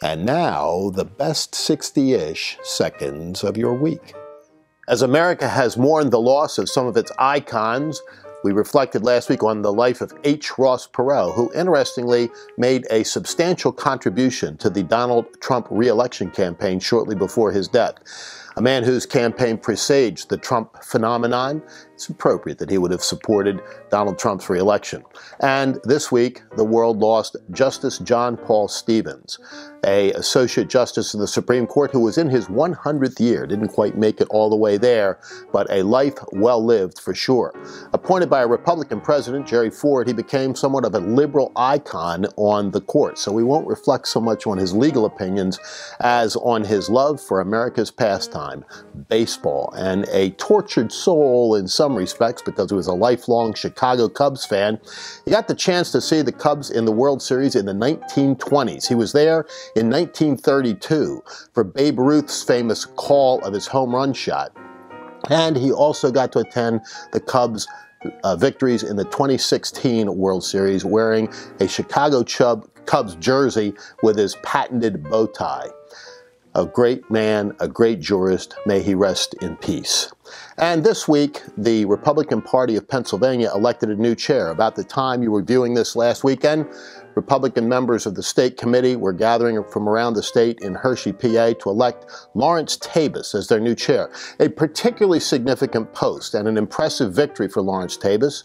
And now, the best 60-ish seconds of your week. As America has mourned the loss of some of its icons, we reflected last week on the life of H. Ross Perot, who interestingly made a substantial contribution to the Donald Trump re-election campaign shortly before his death. A man whose campaign presaged the Trump phenomenon, it's appropriate that he would have supported Donald Trump's re-election. And this week, the world lost Justice John Paul Stevens, an Associate Justice of the Supreme Court who was in his 100th year, didn't quite make it all the way there, but a life well lived for sure. Appointed by a Republican president, Jerry Ford, he became somewhat of a liberal icon on the court. So we won't reflect so much on his legal opinions as on his love for America's pastime, baseball, and a tortured soul in some respects because he was a lifelong Chicago Cubs fan. He got the chance to see the Cubs in the World Series in the 1920s. He was there in 1932 for Babe Ruth's famous call of his home run shot. And he also got to attend the Cubs' victories in the 2016 World Series wearing a Chicago Cubs jersey with his patented bow tie. A great man, a great jurist, may he rest in peace. And this week, the Republican Party of Pennsylvania elected a new chair. About the time you were viewing this last weekend, Republican members of the state committee were gathering from around the state in Hershey, PA, to elect Lawrence Tabas as their new chair. A particularly significant post and an impressive victory for Lawrence Tabas.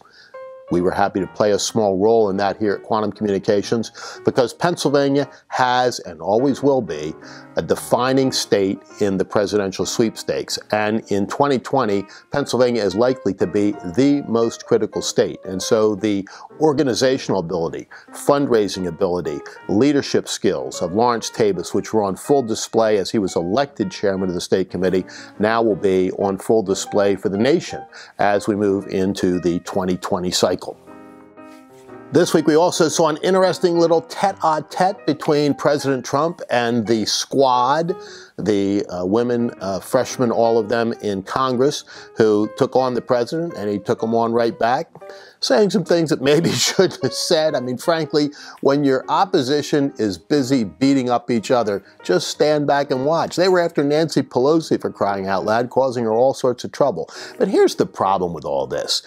We were happy to play a small role in that here at Quantum Communications because Pennsylvania has and always will be a defining state in the presidential sweepstakes. And in 2020, Pennsylvania is likely to be the most critical state. And so the organizational ability, fundraising ability, leadership skills of Lawrence Tabas, which were on full display as he was elected chairman of the state committee, now will be on full display for the nation as we move into the 2020 cycle. This week we also saw an interesting little tête-à-tête between President Trump and the squad, the women, freshmen, all of them in Congress, who took on the president, and he took them on right back, saying some things that maybe he shouldn't have said. I mean, frankly, when your opposition is busy beating up each other, just stand back and watch. They were after Nancy Pelosi, for crying out loud, causing her all sorts of trouble. But here's the problem with all this.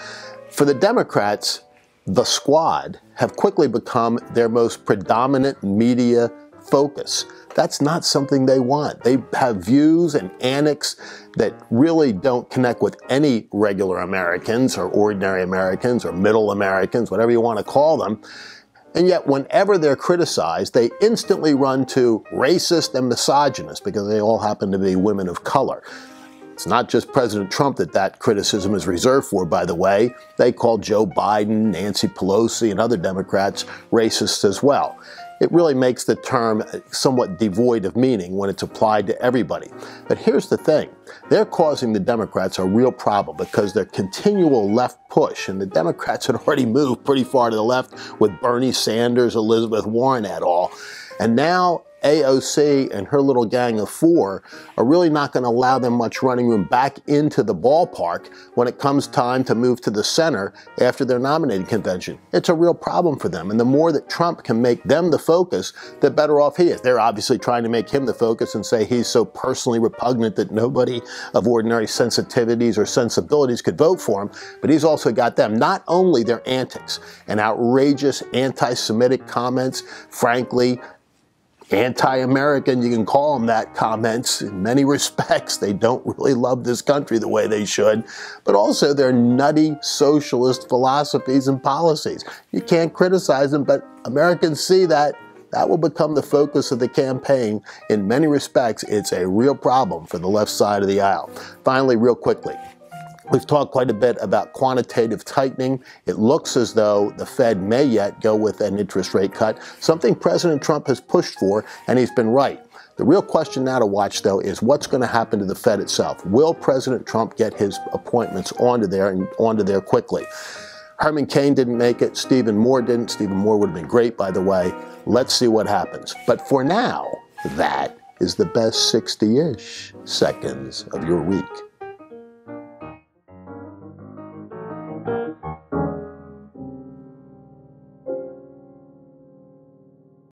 For the Democrats, the squad have quickly become their most predominant media focus. That's not something they want. They have views and antics that really don't connect with any regular Americans or ordinary Americans or middle Americans, whatever you want to call them. And yet, whenever they're criticized, they instantly run to racist and misogynist because they all happen to be women of color. It's not just President Trump that criticism is reserved for, by the way. They call Joe Biden, Nancy Pelosi, and other Democrats racists as well. It really makes the term somewhat devoid of meaning when it's applied to everybody. But here's the thing. They're causing the Democrats a real problem because their continual left push, and the Democrats had already moved pretty far to the left with Bernie Sanders, Elizabeth Warren et al. And now AOC and her little gang of four are really not going to allow them much running room back into the ballpark when it comes time to move to the center after their nominating convention. It's a real problem for them. And the more that Trump can make them the focus, the better off he is. They're obviously trying to make him the focus and say he's so personally repugnant that nobody of ordinary sensitivities or sensibilities could vote for him. But he's also got them, not only their antics and outrageous anti-Semitic comments, frankly, anti-American, you can call them that, comments. In many respects, they don't really love this country the way they should, but also their nutty socialist philosophies and policies. You can't criticize them, but Americans see that. That will become the focus of the campaign. In many respects, it's a real problem for the left side of the aisle. Finally, real quickly, we've talked quite a bit about quantitative tightening. It looks as though the Fed may yet go with an interest rate cut, something President Trump has pushed for, and he's been right. The real question now to watch, though, is what's going to happen to the Fed itself. Will President Trump get his appointments onto there quickly? Herman Cain didn't make it. Stephen Moore didn't. Stephen Moore would have been great, by the way. Let's see what happens. But for now, that is the best 60-ish seconds of your week.